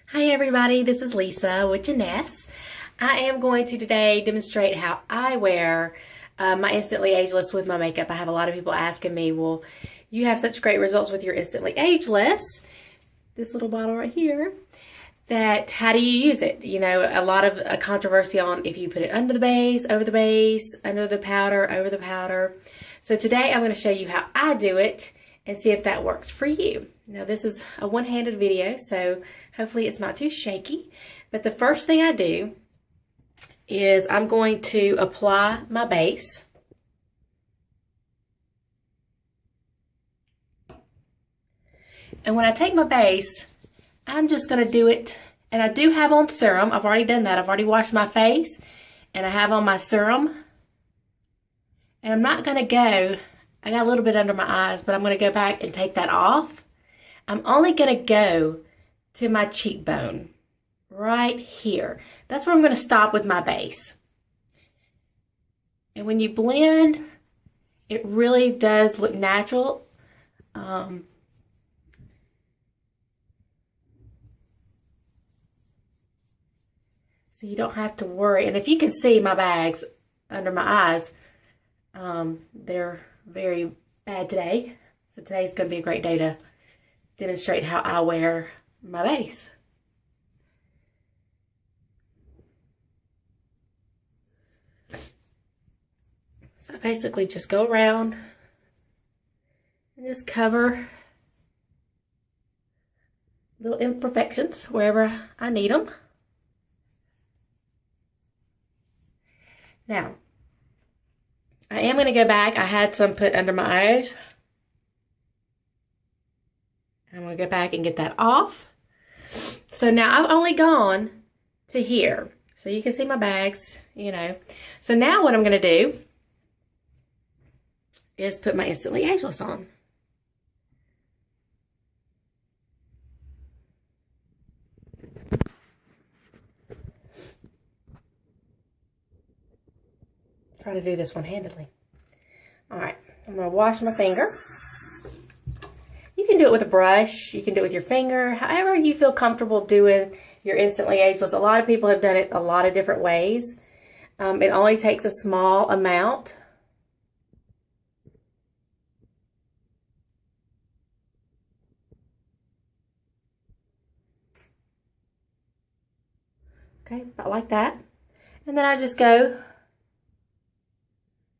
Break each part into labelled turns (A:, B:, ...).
A: Hi everybody, this is Lisa with Janess. I am going to today demonstrate how I wear my Instantly Ageless with my makeup. I have a lot of people asking me, well, you have such great results with your Instantly Ageless, this little bottle right here, that how do you use it? You know, a lot of controversy on if you put it under the base, over the base, under the powder, over the powder. So today I'm going to show you how I do it and see if that works for you. Now this is a one-handed video, so hopefully it's not too shaky. But the first thing I do is I'm going to apply my base. And when I take my base, I'm just going to do it, and I do have on serum. I've already done that. I've already washed my face, and I have on my serum. And I'm not going to go, I got a little bit under my eyes, but I'm going to go back and take that off. I'm only going to go to my cheekbone, right here. That's where I'm going to stop with my base. And when you blend, it really does look natural. So you don't have to worry. And if you can see my bags under my eyes, they're very bad today. So today's going to be a great day to demonstrate how I wear my base. So I basically just go around and just cover little imperfections wherever I need them. Now, I am going to go back. I had some put under my eyes. I'm going to go back and get that off. So now I've only gone to here. So you can see my bags, you know. So now what I'm going to do is put my Instantly Ageless on. Try to do this one-handedly. All right, I'm going to wash my finger. You can do it with a brush. You can do it with your finger. However you feel comfortable doing your Instantly Ageless. A lot of people have done it a lot of different ways. It only takes a small amount. Okay, about like that. And then I just go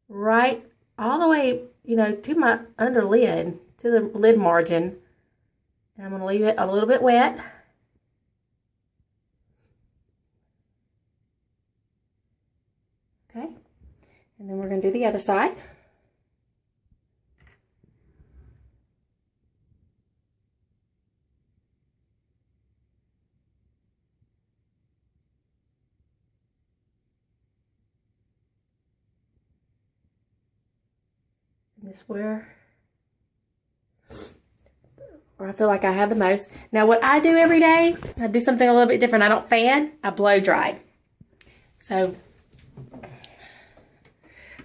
A: right all the way, you know, to my under lid, to the lid margin. And I'm going to leave it a little bit wet. Okay. And then we're going to do the other side. Just where I feel like I have the most. Now what I do every day, I do something a little bit different. I don't fan, I blow dry. So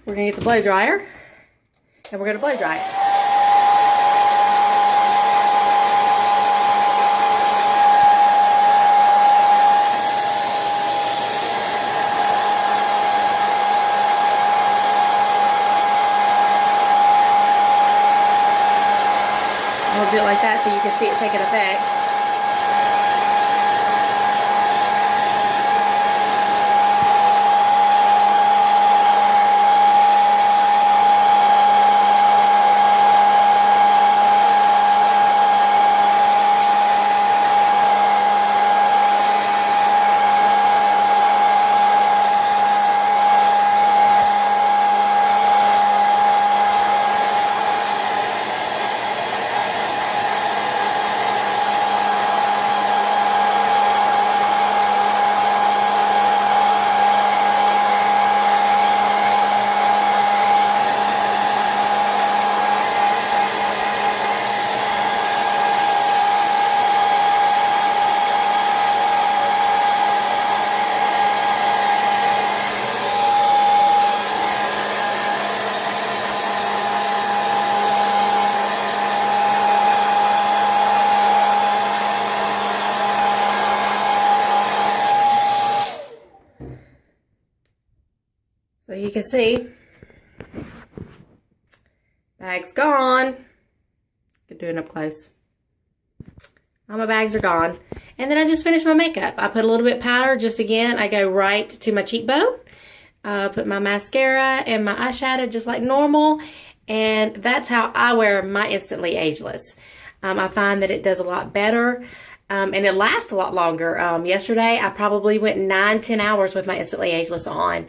A: we're gonna get the blow dryer and we're gonna blow dry it. We'll do it like that so you can see it taking effect. So you can see, bag's gone. Could do it up close. All my bags are gone. And then I just finished my makeup. I put a little bit of powder. Just again, I go right to my cheekbone. Put my mascara and my eyeshadow just like normal. And that's how I wear my Instantly Ageless. I find that it does a lot better. And it lasts a lot longer. Yesterday, I probably went 9-10 hours with my Instantly Ageless on.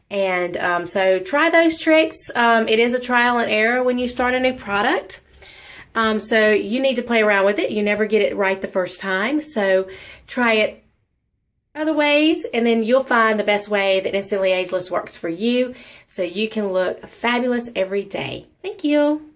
A: And so try those tricks. It is a trial and error when you start a new product. So you need to play around with it. You never get it right the first time. So try it other ways, and then you'll find the best way that Instantly Ageless works for you so you can look fabulous every day. Thank you.